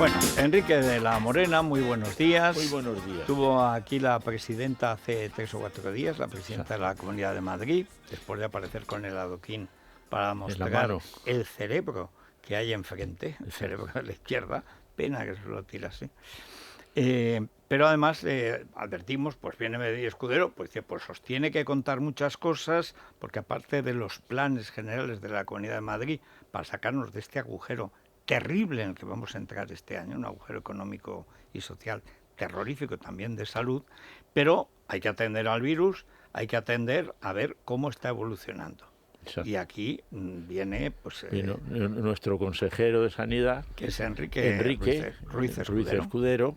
Bueno, Enrique de la Morena, muy buenos días. Muy buenos días. Estuvo aquí la presidenta hace 3 o 4 días, la presidenta de la Comunidad de Madrid, después de aparecer con el adoquín para mostrar el cerebro que hay enfrente, el cerebro de la izquierda. Pena que se lo tirase. Pero además advertimos, pues viene Medellín Escudero, pues dice, pues os tiene que contar muchas cosas, porque aparte de los planes generales de la Comunidad de Madrid para sacarnos de este agujero terrible en el que vamos a entrar este año, un agujero económico y social terrorífico, también de salud, pero hay que atender al virus, hay que atender a ver cómo está evolucionando. Exacto. Y aquí viene pues nuestro consejero de Sanidad, que es Enrique Ruiz Escudero.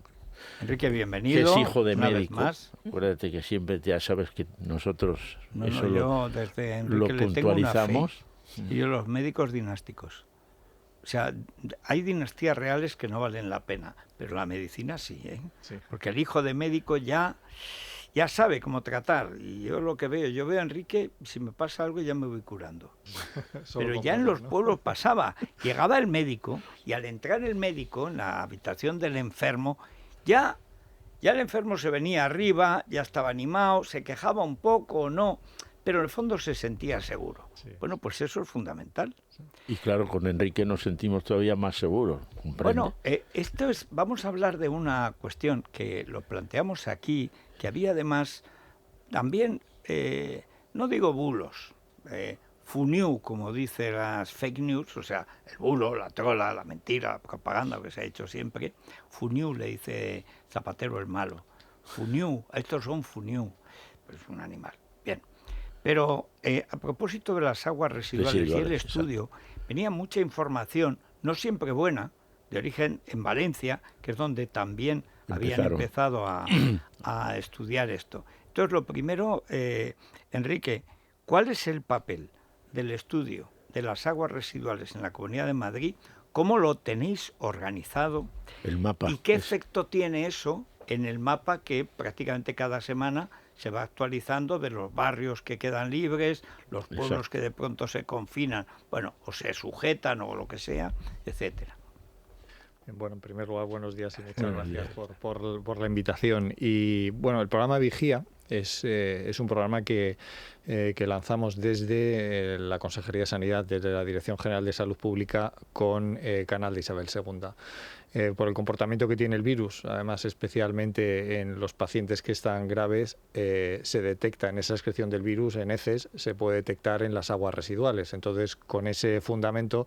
Enrique, bienvenido. Que es hijo de una médico. Vez más. Acuérdate que siempre ya sabes que nosotros yo desde Enrique lo puntualizamos. Y yo los médicos dinásticos. O sea, hay dinastías reales que no valen la pena, pero la medicina sí, ¿eh? Sí. Porque el hijo de médico ya sabe cómo tratar. Y yo lo que yo veo a Enrique, si me pasa algo ya me voy curando. Pero ya en los pueblos pasaba. Llegaba el médico y al entrar el médico en la habitación del enfermo, ya el enfermo se venía arriba, ya estaba animado, se quejaba un poco o no, pero en el fondo se sentía seguro. Sí. Bueno, pues eso es fundamental. Y claro, con Enrique nos sentimos todavía más seguros. ¿Comprende? Bueno, vamos a hablar de una cuestión que lo planteamos aquí, que había además también, no digo bulos, FUNIU, como dice las fake news, o sea, el bulo, la trola, la mentira, la propaganda que se ha hecho siempre. FUNIU, le dice Zapatero el malo. FUNIU, estos son FUNIU, pues es un animal. Bien. Pero a propósito de las aguas residuales y el estudio, venía mucha información, no siempre buena, de origen en Valencia, que es donde también habían empezado a estudiar esto. Entonces, lo primero, Enrique, ¿cuál es el papel del estudio de las aguas residuales en la Comunidad de Madrid? ¿Cómo lo tenéis organizado? El mapa. ¿Y qué efecto tiene eso en el mapa que prácticamente cada semana se va actualizando de los barrios que quedan libres, los pueblos que de pronto se confinan, bueno, o se sujetan o lo que sea, etcétera? Bueno, en primer lugar, buenos días y muchas gracias por la invitación. Y bueno, el programa Vigía es un programa que lanzamos desde la Consejería de Sanidad, desde la Dirección General de Salud Pública, con Canal de Isabel II. Por el comportamiento que tiene el virus, además especialmente en los pacientes que están graves, se detecta en esa excreción del virus, en heces, se puede detectar en las aguas residuales. Entonces, con ese fundamento,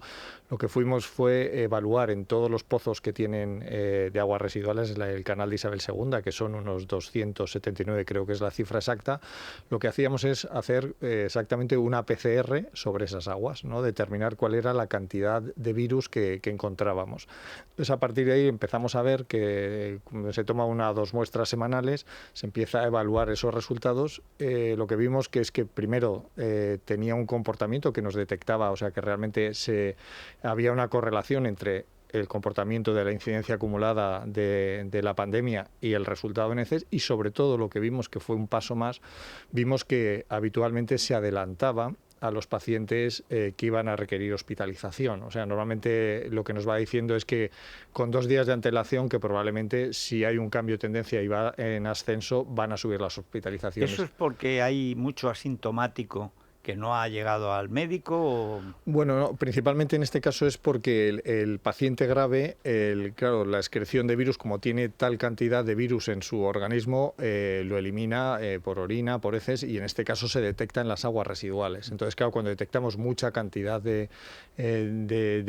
lo que fuimos fue evaluar en todos los pozos que tienen de aguas residuales el Canal de Isabel II, que son unos 279, creo que es la cifra exacta. Lo que hacíamos es hacer exactamente una PCR sobre esas aguas, ¿no? Determinar cuál era la cantidad de virus que encontrábamos. Entonces, a partir de ahí empezamos a ver que se toma 1 o 2 muestras semanales, se empieza a evaluar esos resultados. Lo que vimos que es que primero tenía un comportamiento que nos detectaba, o sea que realmente había una correlación entre el comportamiento de la incidencia acumulada de la pandemia y el resultado en heces, y sobre todo lo que vimos, que fue un paso más, vimos que habitualmente se adelantaba a los pacientes que iban a requerir hospitalización. O sea, normalmente lo que nos va diciendo es que con 2 días de antelación, que probablemente si hay un cambio de tendencia y va en ascenso, van a subir las hospitalizaciones. ¿Eso es porque hay mucho asintomático que no ha llegado al médico? ¿O? Bueno, no, principalmente en este caso es porque el paciente grave, claro, la excreción de virus, como tiene tal cantidad de virus en su organismo, lo elimina por orina, por heces, y en este caso se detecta en las aguas residuales. Entonces, claro, cuando detectamos mucha cantidad de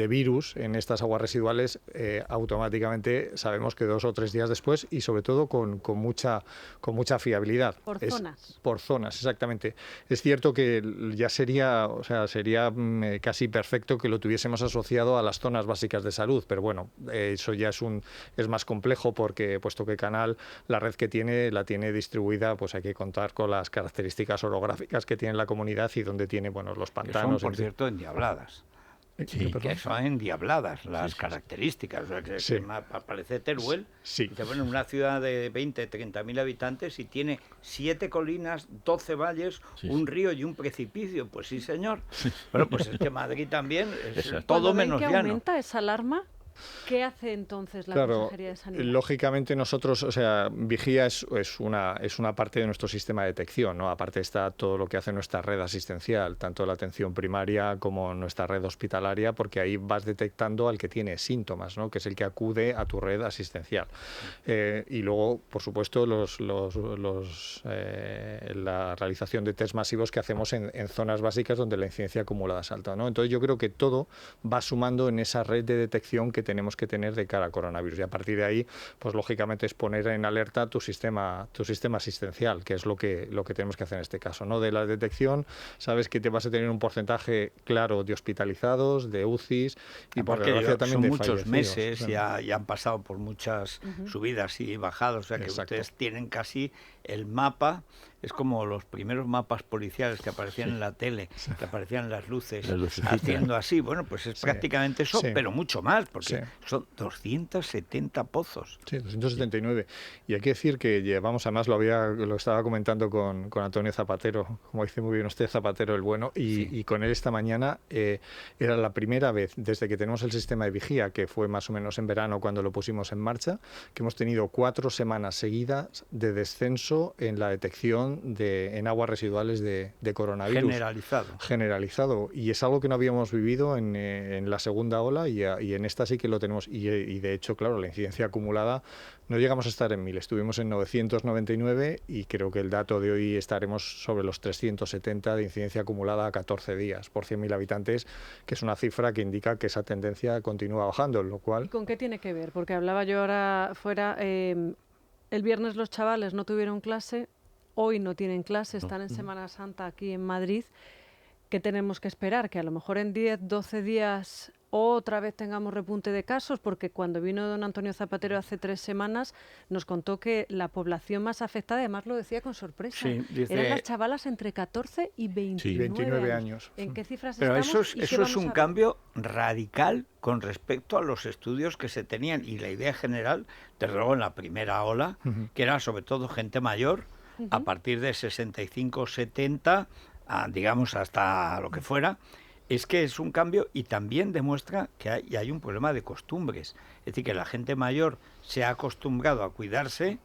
virus en estas aguas residuales, automáticamente sabemos que 2 o 3 días después, y sobre todo con mucha fiabilidad. Por zonas, exactamente. Es cierto que ya sería casi perfecto que lo tuviésemos asociado a las zonas básicas de salud, pero bueno, eso ya es más complejo, porque puesto que Canal, la red que tiene, la tiene distribuida, pues hay que contar con las características orográficas que tiene la comunidad y donde tiene, bueno, los pantanos. Que son, por cierto, endiabladas. Sí, que son endiabladas las características. O sea, que parece Teruel. Sí. Que, bueno, una ciudad de 20, 30.000 habitantes y tiene 7 colinas, 12 valles, un río y un precipicio. Pues sí, señor. Bueno, pues es que Madrid también es todo menos llano. ¿Aumenta esa alarma? ¿Qué hace entonces la Claro, Consejería de Sanidad? lógicamente nosotros, o sea, Vigía es una parte de nuestro sistema de detección, ¿no? Aparte está todo lo que hace nuestra red asistencial, tanto la atención primaria como nuestra red hospitalaria, porque ahí vas detectando al que tiene síntomas, ¿no? Que es el que acude a tu red asistencial. Y luego, por supuesto, la realización de test masivos que hacemos en zonas básicas donde la incidencia acumulada es alta, ¿no? Entonces yo creo que todo va sumando en esa red de detección que tenemos que tener de cara a coronavirus. Y a partir de ahí, pues lógicamente es poner en alerta tu sistema asistencial, que es lo que tenemos que hacer en este caso, ¿no? De la detección, sabes que te vas a tener un porcentaje claro de hospitalizados, de UCIs y por desgracia también son de muchos fallecidos. meses, ya han pasado por muchas subidas y bajadas, o sea que Exacto. ustedes tienen casi el mapa. Es como los primeros mapas policiales que aparecían en la tele, que aparecían las luces haciendo así. Bueno, pues es prácticamente eso, pero mucho más, porque son 270 pozos. Sí, 279. Y hay que decir que llevamos, además lo estaba comentando con Antonio Zapatero, como dice muy bien usted, Zapatero el bueno, y con él esta mañana era la primera vez desde que tenemos el sistema de vigía, que fue más o menos en verano cuando lo pusimos en marcha, que hemos tenido 4 semanas seguidas de descenso en la detección en aguas residuales de coronavirus. Generalizado. Y es algo que no habíamos vivido en la segunda ola y en esta sí que lo tenemos. Y de hecho, claro, la incidencia acumulada no llegamos a estar en 1000, estuvimos en 999 y creo que el dato de hoy estaremos sobre los 370 de incidencia acumulada a 14 días por 100.000 habitantes, que es una cifra que indica que esa tendencia continúa bajando, lo cual... ¿Y con qué tiene que ver? Porque hablaba yo ahora fuera, el viernes los chavales no tuvieron clase. Hoy no tienen clase, están en Semana Santa aquí en Madrid. ¿Qué tenemos que esperar? Que a lo mejor en 10, 12 días otra vez tengamos repunte de casos, porque cuando vino don Antonio Zapatero hace 3 semanas nos contó que la población más afectada, además lo decía con sorpresa, eran las chavalas entre 14 y 29 años. ¿En qué cifras Pero estamos? eso es un cambio radical con respecto a los estudios que se tenían y la idea general, desde luego en la primera ola, que era sobre todo gente mayor, a partir de 65, 70, digamos hasta lo que fuera, es que es un cambio y también demuestra que hay un problema de costumbres. Es decir, que la gente mayor se ha acostumbrado a cuidarse,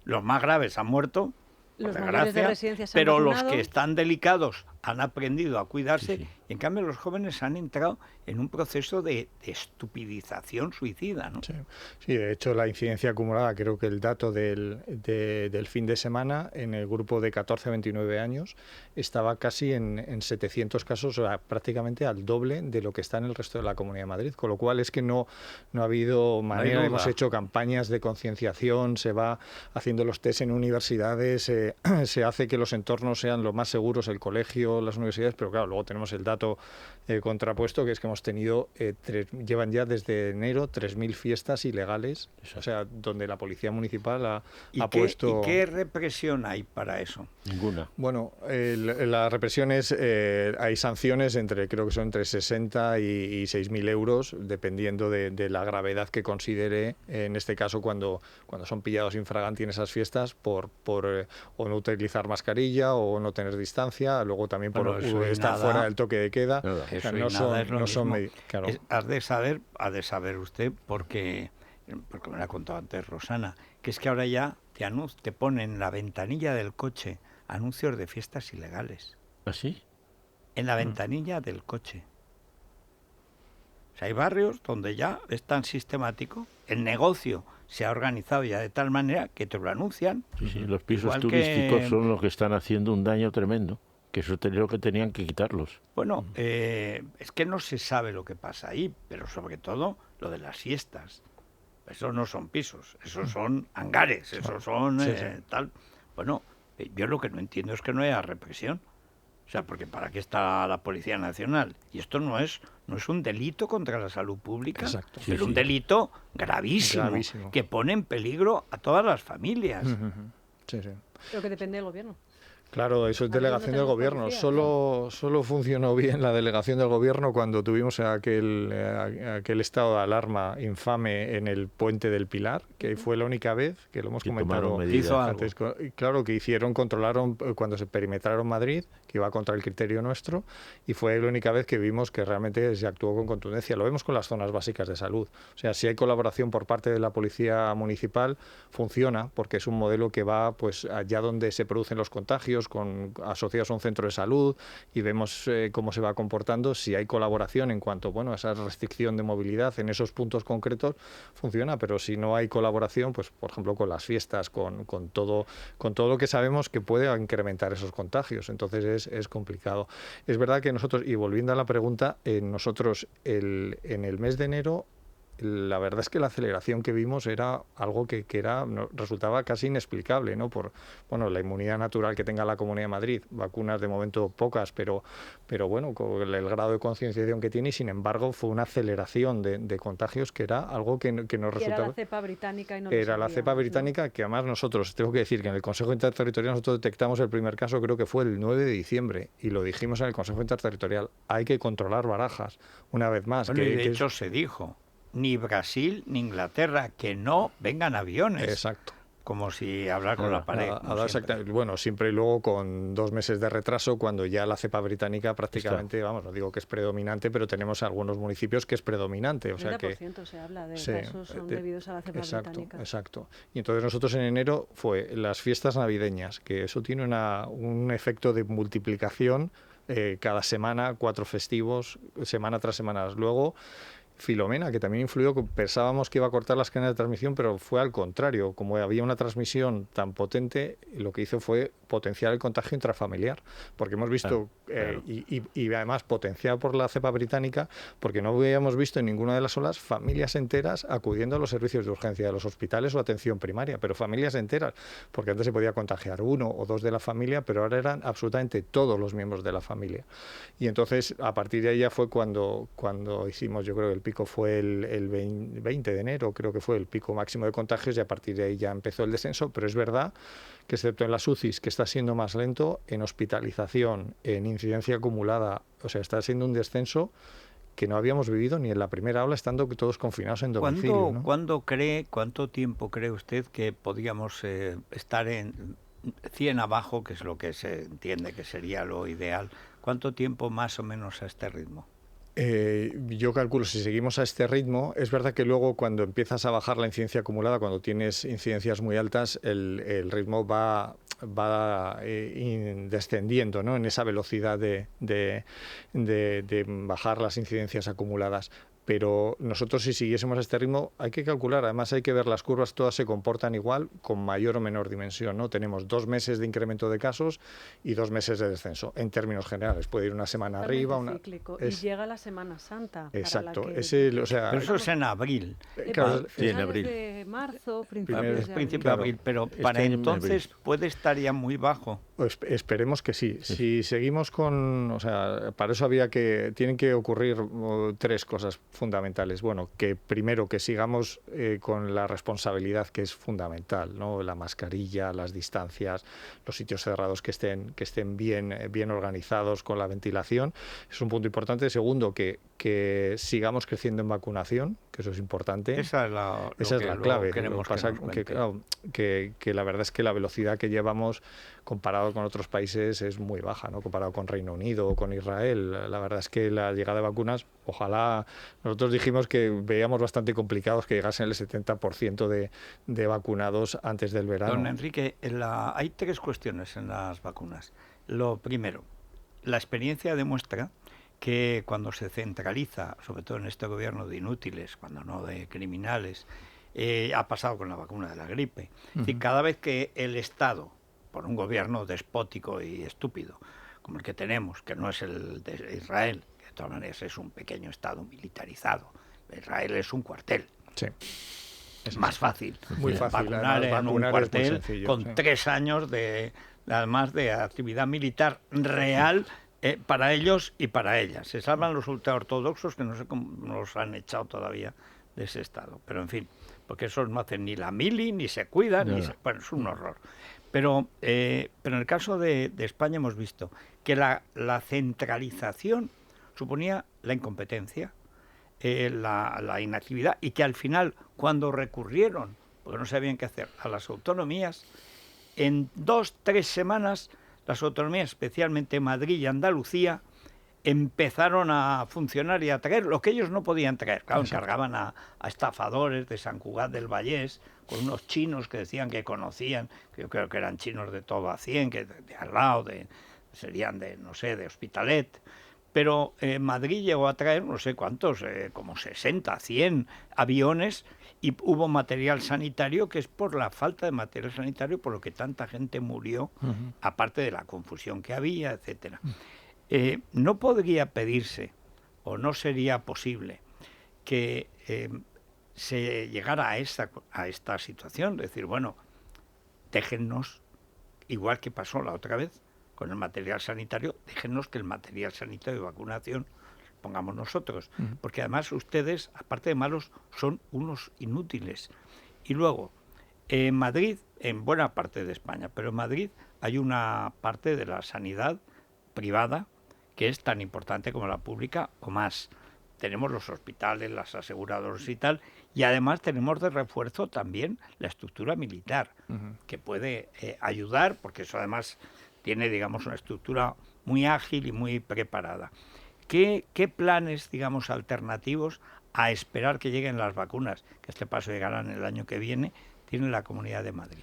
los más graves han muerto, los mayores de residencia se han pero vacunado. Los que están delicados han aprendido a cuidarse y en cambio los jóvenes han entrado en un proceso de estupidización suicida, ¿no? Sí, de hecho la incidencia acumulada, creo que el dato del fin de semana en el grupo de 14 a 29 años estaba casi en 700 casos, o sea, prácticamente al doble de lo que está en el resto de la Comunidad de Madrid, con lo cual es que no ha habido manera, hemos hecho campañas de concienciación, se va haciendo los test en universidades, se hace que los entornos sean lo más seguros, el colegio, las universidades, pero claro, luego tenemos el dato contrapuesto, que es que hemos tenido, llevan ya desde enero 3.000 fiestas ilegales, o sea, donde la Policía Municipal ha puesto... ¿Y qué represión hay para eso? Ninguna. Bueno, la represión es, hay sanciones creo que son entre 60 y 6.000 euros, dependiendo de la gravedad que considere, en este caso cuando son pillados infraganti en esas fiestas por o no utilizar mascarilla o no tener distancia, luego también por estar fuera del toque de queda. No son claro. Ha de saber usted, porque me lo ha contado antes Rosana, que es que ahora ya te ponen en la ventanilla del coche anuncios de fiestas ilegales. ¿Ah, sí? En la ventanilla del coche. O sea, hay barrios donde ya es tan sistemático, el negocio se ha organizado ya de tal manera que te lo anuncian. Sí, los pisos turísticos son los que están haciendo un daño tremendo, que eso es lo que tenían que quitarlos. Bueno, es que no se sabe lo que pasa ahí, pero sobre todo lo de las fiestas. Esos no son pisos, esos son hangares, esos son tal. Bueno, yo lo que no entiendo es que no haya represión. O sea, porque ¿para qué está la Policía Nacional? Y esto no es un delito contra la salud pública, pero un delito gravísimo, que pone en peligro a todas las familias. Pero que depende del gobierno. Claro, eso es delegación del gobierno. Policía, Solo funcionó bien la delegación del gobierno cuando tuvimos aquel estado de alarma infame en el puente del Pilar, que fue la única vez que lo hemos comentado antes. Claro, que controlaron cuando se perimetraron Madrid, que iba contra el criterio nuestro, y fue la única vez que vimos que realmente se actuó con contundencia. Lo vemos con las zonas básicas de salud. O sea, si hay colaboración por parte de la policía municipal, funciona, porque es un modelo que va pues allá donde se producen los contagios, asociados a un centro de salud, y vemos cómo se va comportando. Si hay colaboración en cuanto a esa restricción de movilidad en esos puntos concretos, funciona, pero si no hay colaboración, pues por ejemplo con las fiestas, con todo lo que sabemos que puede incrementar esos contagios, entonces es complicado. Es verdad que nosotros, y volviendo a la pregunta, nosotros en el mes de enero, la verdad es que la aceleración que vimos era algo que resultaba casi inexplicable, ¿no? Por la inmunidad natural que tenga la Comunidad de Madrid, vacunas de momento pocas, pero bueno, con el grado de concienciación que tiene, y sin embargo fue una aceleración de contagios que era algo que nos resultaba... Era la cepa británica y no Era la cepa británica, ¿no? Que además nosotros, tengo que decir que en el Consejo Interterritorial nosotros detectamos el primer caso, creo que fue el 9 de diciembre, y lo dijimos en el Consejo Interterritorial, hay que controlar Barajas, una vez más. Bueno, y de hecho se dijo, ni Brasil ni Inglaterra, que no vengan aviones. Exacto. Como si hablar con la pared. Bueno, siempre y luego con 2 meses de retraso, cuando ya la cepa británica prácticamente, no digo que es predominante, pero tenemos algunos municipios que es predominante. O sea que 30% se habla de casos son debidos a la cepa británica. Exacto. Y entonces nosotros en enero fue las fiestas navideñas, que eso tiene un efecto de multiplicación, cada semana, 4 festivos, semana tras semana. Luego Filomena, que también influyó, que pensábamos que iba a cortar las cadenas de transmisión, pero fue al contrario. Como había una transmisión tan potente, lo que hizo fue potenciar el contagio intrafamiliar, porque hemos visto, claro. Y además potenciado por la cepa británica, porque no habíamos visto en ninguna de las olas familias enteras acudiendo a los servicios de urgencia de los hospitales o atención primaria, pero familias enteras, porque antes se podía contagiar 1 o 2 de la familia, pero ahora eran absolutamente todos los miembros de la familia. Y entonces, a partir de ahí ya fue cuando hicimos, yo creo que el pico fue el 20 de enero, creo que fue el pico máximo de contagios, y a partir de ahí ya empezó el descenso, pero es verdad que excepto en las UCIs, que está siendo más lento, en hospitalización, en incidencia acumulada, o sea, está siendo un descenso que no habíamos vivido ni en la primera ola, estando todos confinados en domicilio, ¿no? ¿Cuánto tiempo cree usted que podíamos estar en 100 abajo, que es lo que se entiende que sería lo ideal? ¿Cuánto tiempo más o menos a este ritmo? Yo calculo, si seguimos a este ritmo, es verdad que luego cuando empiezas a bajar la incidencia acumulada, cuando tienes incidencias muy altas, el ritmo va descendiendo, ¿no? En esa velocidad de bajar las incidencias acumuladas. Pero nosotros, si siguiésemos a este ritmo, hay que calcular, además hay que ver las curvas, todas se comportan igual, con mayor o menor dimensión, ¿no? Tenemos 2 meses de incremento de casos y 2 meses de descenso, en términos generales. Puede ir una semana arriba, y llega la Semana Santa. Exacto. Para la que... pero eso es en abril. Claro, sí, en abril. De marzo, principio de abril, pero para entonces puede estar ya muy bajo. Pues esperemos que sí. Si seguimos para eso tienen que ocurrir 3 cosas fundamentales. Bueno, que primero que sigamos con la responsabilidad, que es fundamental, ¿no? La mascarilla, las distancias, los sitios cerrados que estén bien organizados, con la ventilación, es un punto importante. Segundo, que sigamos creciendo en vacunación, que eso es importante. Esa es la clave. Lo que la verdad es que la velocidad que llevamos comparado con otros países es muy baja, ¿no? Comparado con Reino Unido o con Israel. La verdad es que la llegada de vacunas, ojalá, nosotros dijimos que veíamos bastante complicados que llegasen el 70% de vacunados antes del verano. Don Enrique, hay 3 cuestiones en las vacunas. Lo primero, la experiencia demuestra que cuando se centraliza, sobre todo en este gobierno de inútiles, cuando no de criminales, ha pasado con la vacuna de la gripe. Es decir, cada vez que el Estado, por un gobierno despótico y estúpido, como el que tenemos, que no es el de Israel, que de todas maneras es un pequeño Estado militarizado, Israel es un cuartel. Sí. Es más fácil. Muy fácil. Vacunar en un cuartel con sí. 3 años además de actividad militar real para ellos y para ellas. Se salvan los ultraortodoxos, que no sé cómo los han echado todavía de ese estado. Pero en fin, porque esos no hacen ni la mili, ni se cuidan, bueno, es un horror. Pero en el caso de España hemos visto que la centralización suponía la incompetencia, la inactividad, y que al final, cuando recurrieron, porque no sabían qué hacer, a las autonomías, en 2-3 semanas las autonomías, especialmente Madrid y Andalucía, empezaron a funcionar y a traer lo que ellos no podían traer. Claro, encargaban a estafadores de Sant Cugat del Vallès, con unos chinos que decían que conocían, que yo creo que eran chinos de todo a 100, que de al lado, serían de, no sé, de Hospitalet. Pero Madrid llegó a traer no sé cuántos, como 60, 100 aviones, y hubo material sanitario, que es por la falta de material sanitario por lo que tanta gente murió, aparte de la confusión que había, etcétera. No podría pedirse, o no sería posible, que se llegara a esta situación, de decir, bueno, déjennos, igual que pasó la otra vez con el material sanitario, déjennos que el material sanitario de vacunación pongamos nosotros, porque además ustedes, aparte de malos, son unos inútiles. Y luego, en Madrid, en buena parte de España, pero en Madrid hay una parte de la sanidad privada que es tan importante como la pública o más. Tenemos los hospitales, las aseguradoras y tal, y además tenemos de refuerzo también la estructura militar, que puede ayudar, porque eso además tiene, digamos, una estructura muy ágil y muy preparada. ¿Qué planes, digamos, alternativos a esperar que lleguen las vacunas, que a este paso llegarán el año que viene, tiene la Comunidad de Madrid?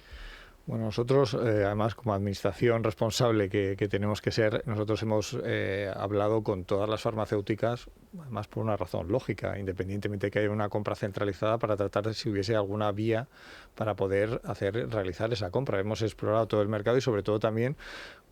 Bueno, nosotros, además, como administración responsable que tenemos que ser, nosotros hemos hablado con todas las farmacéuticas, además por una razón lógica, independientemente de que haya una compra centralizada, para tratar de si hubiese alguna vía para poder realizar esa compra. Hemos explorado todo el mercado y sobre todo también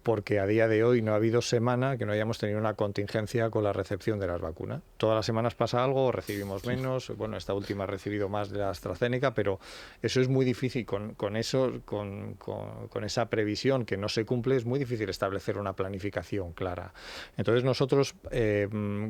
porque a día de hoy no ha habido semana que no hayamos tenido una contingencia con la recepción de las vacunas. Todas las semanas pasa algo, recibimos menos, bueno, esta última ha recibido más de la AstraZeneca, pero eso es muy difícil, con esa previsión que no se cumple, es muy difícil establecer una planificación clara. Entonces nosotros,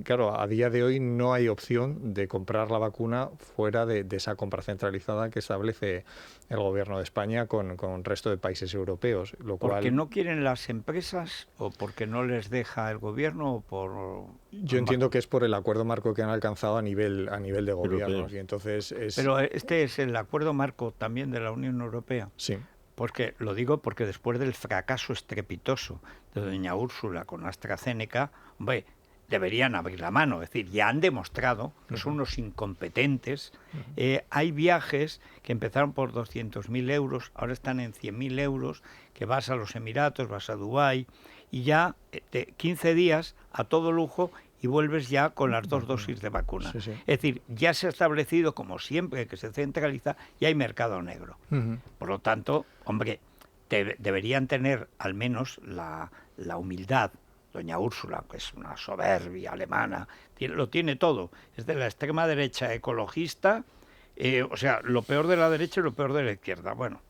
claro, a día de hoy no hay opción de comprar la vacuna fuera de esa compra centralizada que establece el Gobierno de España con el resto de países europeos. ¿Porque no quieren las empresas o porque no les deja el Gobierno? O por... Yo entiendo que es por el acuerdo marco que han alcanzado a nivel de gobiernos. Y entonces Pero este es el acuerdo marco también de la Unión Europea. Sí. Porque lo digo porque después del fracaso estrepitoso de doña Úrsula con AstraZeneca, hombre, deberían abrir la mano, es decir, ya han demostrado que son unos incompetentes. Hay viajes que empezaron por 200.000 euros, ahora están en 100.000 euros, que vas a los Emiratos, vas a Dubái, y ya 15 días a todo lujo y vuelves ya con las 2 dosis de vacuna. Sí, sí. Es decir, ya se ha establecido, como siempre que se centraliza, y hay mercado negro. Por lo tanto, hombre, deberían tener al menos la humildad. Doña Úrsula, que es una soberbia alemana, lo tiene todo. Es de la extrema derecha ecologista, o sea, lo peor de la derecha y lo peor de la izquierda. Bueno,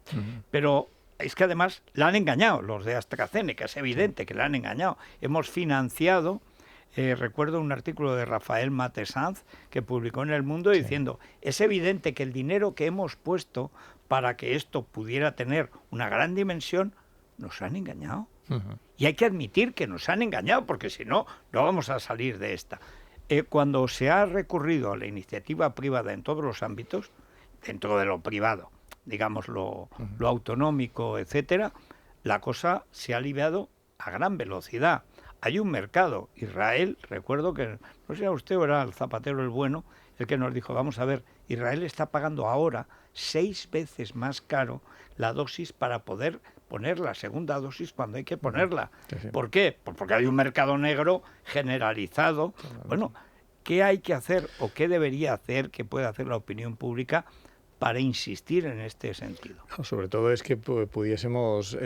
pero es que además la han engañado, los de AstraZeneca, es evidente que la han engañado. Hemos financiado, recuerdo un artículo de Rafael Matesanz que publicó en El Mundo diciendo, es evidente que el dinero que hemos puesto para que esto pudiera tener una gran dimensión, nos han engañado. Y hay que admitir que nos han engañado, porque si no, no vamos a salir de esta. Cuando se ha recurrido a la iniciativa privada en todos los ámbitos, dentro de lo privado, digamos lo autonómico, etcétera, la cosa se ha aliviado a gran velocidad. Hay un mercado. Israel, recuerdo que, no sé si era usted o era el Zapatero el Bueno, el que nos dijo, vamos a ver, Israel está pagando ahora 6 veces más caro la dosis para poder poner la segunda dosis cuando hay que ponerla. Sí. ¿Por qué? Pues porque hay un mercado negro generalizado. Bueno, ¿qué hay que hacer o qué debería hacer, qué puede hacer la opinión pública para insistir en este sentido? Sobre todo es que pudiésemos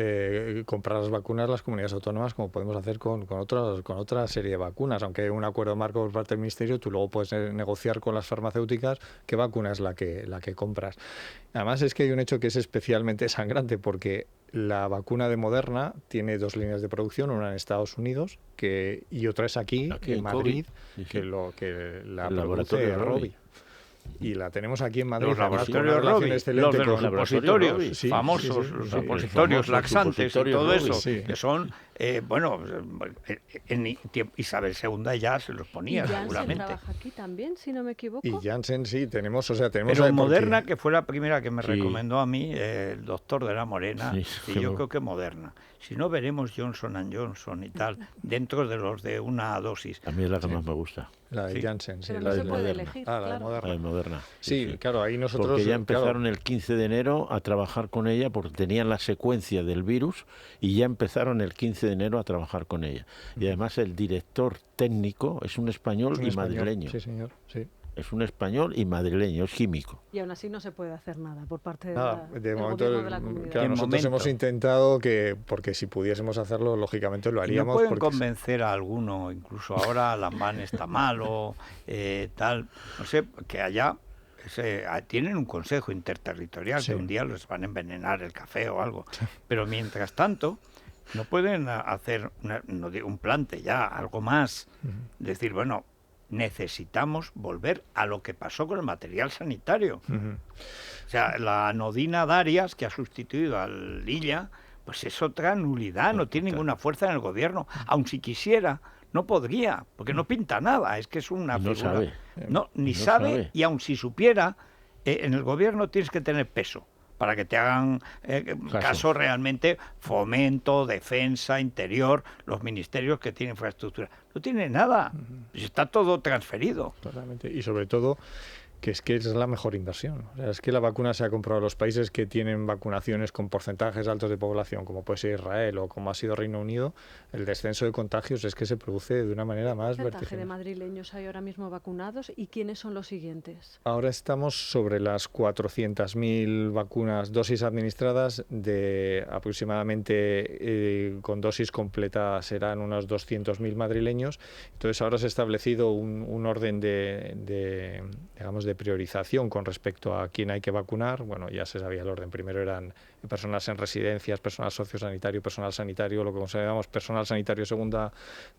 comprar las vacunas las comunidades autónomas como podemos hacer con otra serie de vacunas, aunque hay un acuerdo marco por parte del Ministerio, tú luego puedes negociar con las farmacéuticas qué vacuna es la que compras. Además es que hay un hecho que es especialmente sangrante porque la vacuna de Moderna tiene 2 líneas de producción, una en Estados Unidos y otra es aquí en Madrid, que la produce Rovi. y la tenemos aquí en Madrid. Los además, con laboratorios una relación Robbie, excelente los de los con- supositorios Robbie. Sí, famosos, sí, sí, los sí. supositorios Famosos laxantes y supositorios todo Robbie, eso, sí. que son, bueno, en Isabel II ya se los Y ponía Janssen seguramente. trabaja aquí también, si no me equivoco. Y Janssen, sí, tenemos, o sea, tenemos... Pero porque- Moderna, que fue la primera que me Sí. recomendó a mí, el doctor de la Morena, Sí, y yo creo que Moderna. Si no, veremos Johnson & Johnson y tal, dentro de los de una dosis. A mí es la que más me gusta, La de Sí. Janssen, sí. Pero la no de se puede Moderna. elegir, Ah, la de claro. Moderna. la de Moderna. Sí, claro, ahí nosotros... Porque ya claro, empezaron el 15 de enero a trabajar con ella porque tenían la secuencia del virus y ya empezaron el 15 de enero a trabajar con ella. Y además el director técnico es un español es un y español. madrileño. Sí, señor, sí. Es un español y madrileño, es químico. Y aún así no se puede hacer nada por parte de Nada, la, de del momento, gobierno de la comunidad. claro, De nosotros momento. hemos intentado que, porque si pudiésemos hacerlo, lógicamente lo Y no haríamos. pueden porque convencer a alguno, incluso ahora Lambán está malo, tal, no sé, que allá tienen un consejo interterritorial, Sí. que un día les van a envenenar el café o algo, pero mientras tanto no pueden hacer, no digo un plante ya, algo más, decir, bueno, necesitamos volver a lo que pasó con el material sanitario. Ujú. O sea, la anodina Darias, que ha sustituido al Lilla, pues es otra nulidad, no tiene ninguna fuerza en el gobierno. Aun si quisiera, no podría, porque no pinta nada, es que es una Y no figura. sabe. No, ni No sabe, sabe. y aun si supiera, en el gobierno tienes que tener peso para que te hagan caso realmente, fomento, defensa, interior, los ministerios que tienen infraestructura. No tiene nada, está todo transferido. Totalmente. Y sobre todo, que es la mejor inversión. O sea, es que la vacuna se ha comprado a los países que tienen vacunaciones con porcentajes altos de población, como puede ser Israel o como ha sido Reino Unido. El descenso de contagios es que se produce de una manera más ¿Qué porcentaje de vertiginosa. madrileños hay ahora mismo vacunados y quiénes son los siguientes? Ahora estamos sobre las 400.000 vacunas, dosis administradas, de aproximadamente con dosis completa serán unos 200.000 madrileños. Entonces ahora se ha establecido un orden digamos, de priorización con respecto a quién hay que vacunar. Bueno, ya se sabía el orden. Primero eran personas en residencias, personal sociosanitario, personal sanitario, lo que consideramos personal sanitario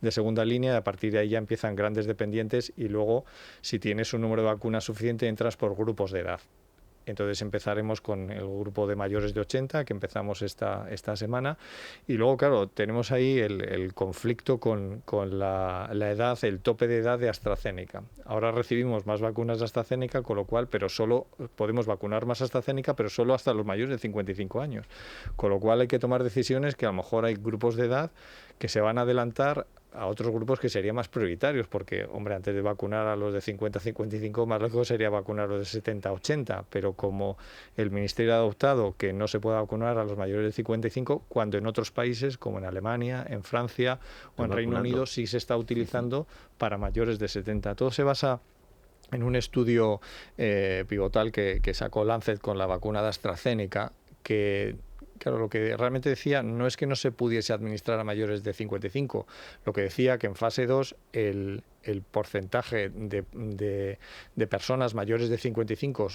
de segunda línea. Y a partir de ahí ya empiezan grandes dependientes y luego, si tienes un número de vacunas suficiente, entras por grupos de edad. Entonces empezaremos con el grupo de mayores de 80, que empezamos esta semana. Y luego, claro, tenemos ahí el conflicto con la edad, el tope de edad de AstraZeneca. Ahora recibimos más vacunas de AstraZeneca, con lo cual, pero solo podemos vacunar más AstraZeneca, pero solo hasta los mayores de 55 años. Con lo cual hay que tomar decisiones que a lo mejor hay grupos de edad que se van a adelantar a otros grupos que serían más prioritarios, porque, hombre, antes de vacunar a los de 50-55, más lógico sería vacunar a los de 70-80, pero como el Ministerio ha adoptado que no se puede vacunar a los mayores de 55, cuando en otros países, como en Alemania, en Francia o en Reino Unido, sí se está utilizando para mayores de 70. Todo se basa en un estudio pivotal que sacó Lancet con la vacuna de AstraZeneca, que... Claro, lo que realmente decía no es que no se pudiese administrar a mayores de 55, lo que decía que en fase 2 el porcentaje de personas mayores de 55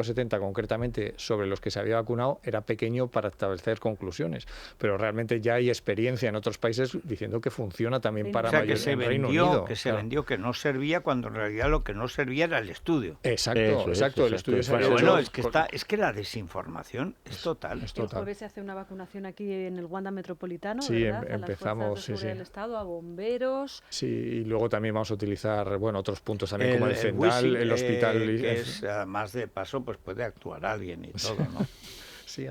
a 70 concretamente sobre los que se había vacunado era pequeño para establecer conclusiones, pero realmente ya hay experiencia en otros países diciendo que funciona también para O sea, que mayores se en Reino vendió, Unido. que se Claro. vendió que no servía, cuando en realidad lo que no servía era el estudio. Exacto, Eso es, exacto. El exacto. estudio se Pero había Bueno, hecho es que la desinformación es total. es El total. jueves se hace una vacunación aquí en el Wanda Metropolitano, Sí, ¿verdad? A las empezamos, fuerzas de seguridad sí. del Estado, a bomberos. Sí, y luego también vamos a ucerrar, bueno, otros puntos también, como el WISI, Zendal, el hospital. que es, además de paso, pues puede actuar alguien y todo, ¿no? Sí,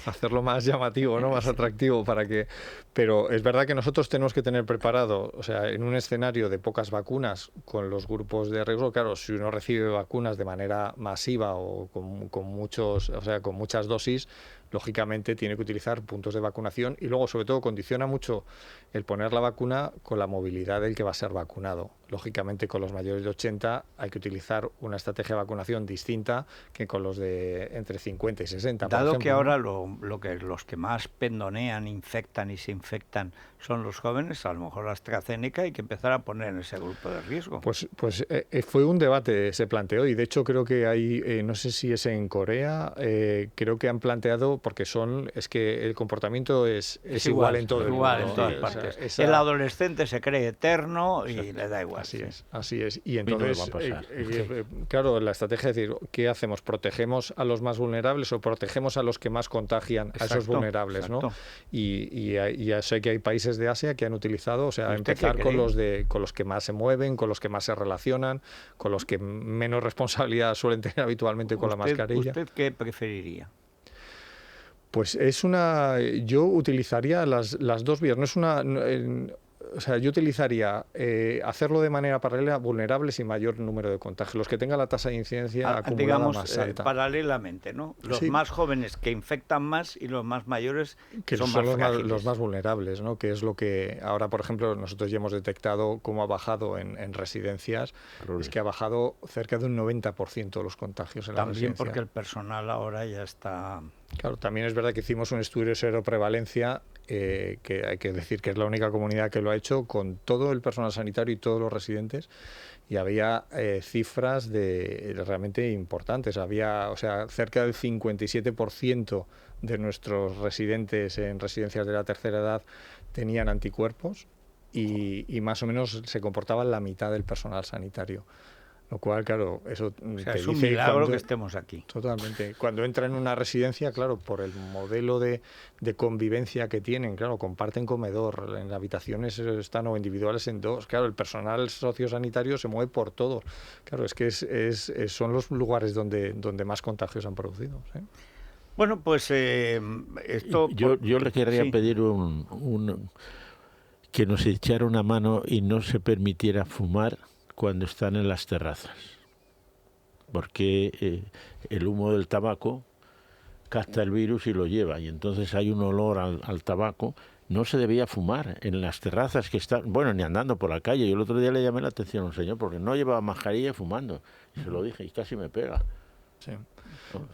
hacerlo más llamativo, ¿no? Más atractivo para que... Pero es verdad que nosotros tenemos que tener preparado, o sea, en un escenario de pocas vacunas con los grupos de riesgo, claro, si uno recibe vacunas de manera masiva o con muchas dosis, lógicamente tiene que utilizar puntos de vacunación y luego, sobre todo, condiciona mucho el poner la vacuna con la movilidad del que va a ser vacunado. Lógicamente, con los mayores de 80 hay que utilizar una estrategia de vacunación distinta que con los de entre 50 y 60. Dado por ejemplo, que ¿no? ahora los que más pendonean, infectan y se infectan son los jóvenes, a lo mejor la AstraZeneca hay que empezar a poner en ese grupo de riesgo. Pues fue un debate, se planteó, y de hecho creo que hay, no sé si es en Corea, creo que han planteado porque es que el comportamiento es igual en todo el mundo. Igual en todas O sea, partes. El adolescente se cree eterno y le da igual. Así es. Y entonces, claro, la estrategia es decir, ¿qué hacemos? ¿Protegemos a los más vulnerables o protegemos a los que más contagian a esos vulnerables? ¿no? Y ya sé que hay países de Asia que han utilizado, o sea, empezar con los que más se mueven, con los que más se relacionan, con los que menos responsabilidad suelen tener habitualmente con la mascarilla. ¿Usted qué preferiría? Pues yo utilizaría las dos vías. O sea, yo utilizaría hacerlo de manera paralela a vulnerables y mayor número de contagios, los que tengan la tasa de incidencia acumulada más alta. Paralelamente, ¿no? Los más jóvenes que infectan más y los más mayores que son más frágiles. Los más vulnerables, ¿no? Que es lo que ahora, por ejemplo, nosotros ya hemos detectado cómo ha bajado en residencias. Es que ha bajado cerca de un 90% los contagios en la residencia. También porque el personal ahora ya está... Claro, también es verdad que hicimos un estudio de seroprevalencia que hay que decir que es la única comunidad que lo ha hecho con todo el personal sanitario y todos los residentes, y había cifras realmente importantes. Había, o sea, cerca del 57% de nuestros residentes en residencias de la tercera edad tenían anticuerpos y más o menos se comportaban la mitad del personal sanitario. Lo cual, claro, eso te es un milagro que estemos aquí. Totalmente. Cuando entra en una residencia, claro, por el modelo de convivencia que tienen, claro, comparten comedor, en habitaciones están o individuales en dos. Claro, el personal sociosanitario se mueve por todo. Claro, es que son los lugares donde más contagios han producido. ¿Sí? Bueno, pues esto... Yo le querría pedir que nos echara una mano y no se permitiera fumar cuando están en las terrazas, porque el humo del tabaco capta el virus y lo lleva, y entonces hay un olor al tabaco. No se debía fumar en las terrazas que están, bueno, ni andando por la calle. Yo el otro día le llamé la atención a un señor porque no llevaba mascarilla fumando, y se lo dije y casi me pega. Sí.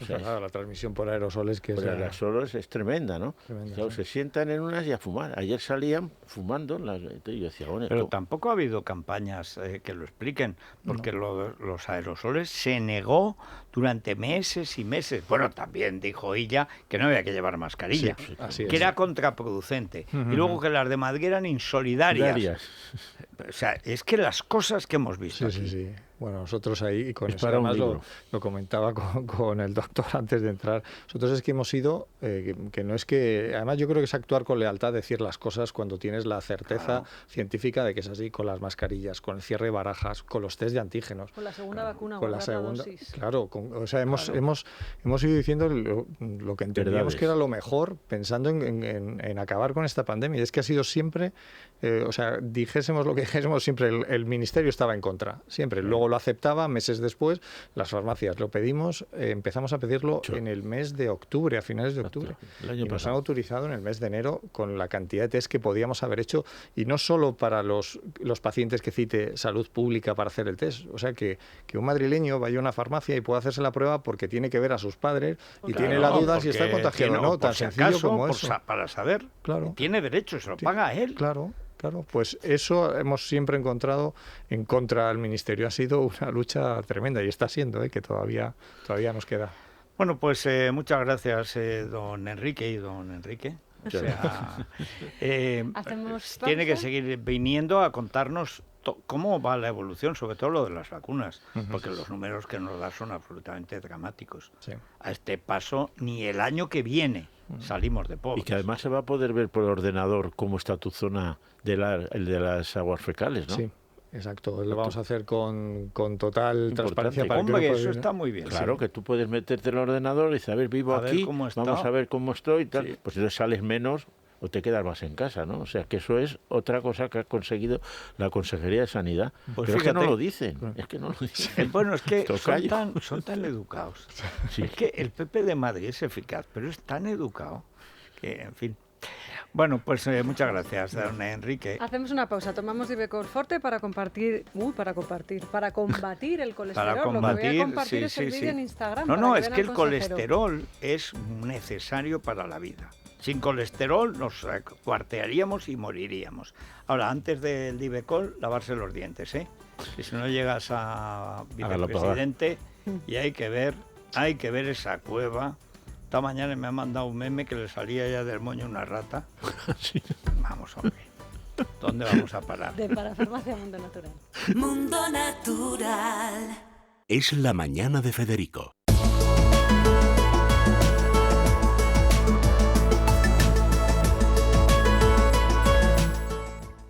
O sea, claro, la transmisión por aerosoles aerosoles es tremenda, ¿no? Tremenda, claro, se sientan en unas y a fumar. Ayer salían fumando, yo decía, bueno, pero tampoco ha habido campañas que lo expliquen, porque los aerosoles se negó durante meses y meses. Bueno, también dijo ella que no había que llevar mascarilla, que era contraproducente. Y luego que las de Madrid eran insolidarias. O sea, es que las cosas que hemos visto aquí. Sí. Bueno, nosotros ahí, y con eso además lo comentaba con el doctor antes de entrar, nosotros es que hemos ido, que no es que, además yo creo que es actuar con lealtad, decir las cosas cuando tienes la certeza científica de que es así, con las mascarillas, con el cierre de barajas, con los test de antígenos. Con la segunda vacuna, con la segunda dosis. Claro, o sea, hemos ido diciendo lo que entendíamos que era lo mejor, pensando en acabar con esta pandemia. Y es que ha sido siempre, o sea, dijésemos lo que dijésemos, siempre el Ministerio estaba en contra, siempre. Luego lo aceptaba, meses después, las farmacias lo pedimos, empezamos a pedirlo en el mes de octubre, a finales de octubre. Y nos han autorizado en el mes de enero con la cantidad de test que podíamos haber hecho, y no solo para los pacientes que cite Salud Pública para hacer el test. O sea, que un madrileño vaya a una farmacia y pueda hacerse la prueba porque tiene que ver a sus padres y tiene la duda si está contagiado o no, tan sencillo como eso. Para saber, tiene derecho, se lo paga a él. Claro, pues eso hemos siempre encontrado en contra del Ministerio. Ha sido una lucha tremenda y está siendo, que todavía nos queda. Bueno, pues muchas gracias, don Enrique y don Enrique. O sea, tiene que seguir viniendo a contarnos cómo va la evolución, sobre todo lo de las vacunas, porque los números que nos da son absolutamente dramáticos. Sí. A este paso, ni el año que viene salimos de pobres. Y que además se va a poder ver por ordenador cómo está tu zona el de las aguas fecales, ¿no? Sí. Exacto, lo vamos a hacer con total transparencia. Para que eso está muy bien. Claro, que tú puedes meterte en el ordenador y decir, a ver, vivo aquí, vamos a ver cómo estoy y tal. Sí. Pues entonces sales menos o te quedas más en casa, ¿no? O sea, que eso es otra cosa que ha conseguido la Consejería de Sanidad. Pues pero fíjate, es que no lo dicen, Bueno, es que son tan educados. Sí. Es que el PP de Madrid es eficaz, pero es tan educado que, en fin... Bueno, pues muchas gracias, don Enrique. Hacemos una pausa, tomamos Ibercor Forte para combatir el colesterol. Lo que voy a compartir es el vídeo en Instagram. No, es que el colesterol es necesario para la vida. Sin colesterol nos cuartearíamos y moriríamos. Ahora, antes del Divecol, lavarse los dientes, que si no llegas a vicepresidente, y hay que ver esa cueva Esta mañana me ha mandado un meme que le salía ya del moño una rata. Sí. Vamos, hombre. ¿Dónde vamos a parar? De Parafarmacia Mundo Natural. Mundo Natural. Es la mañana de Federico.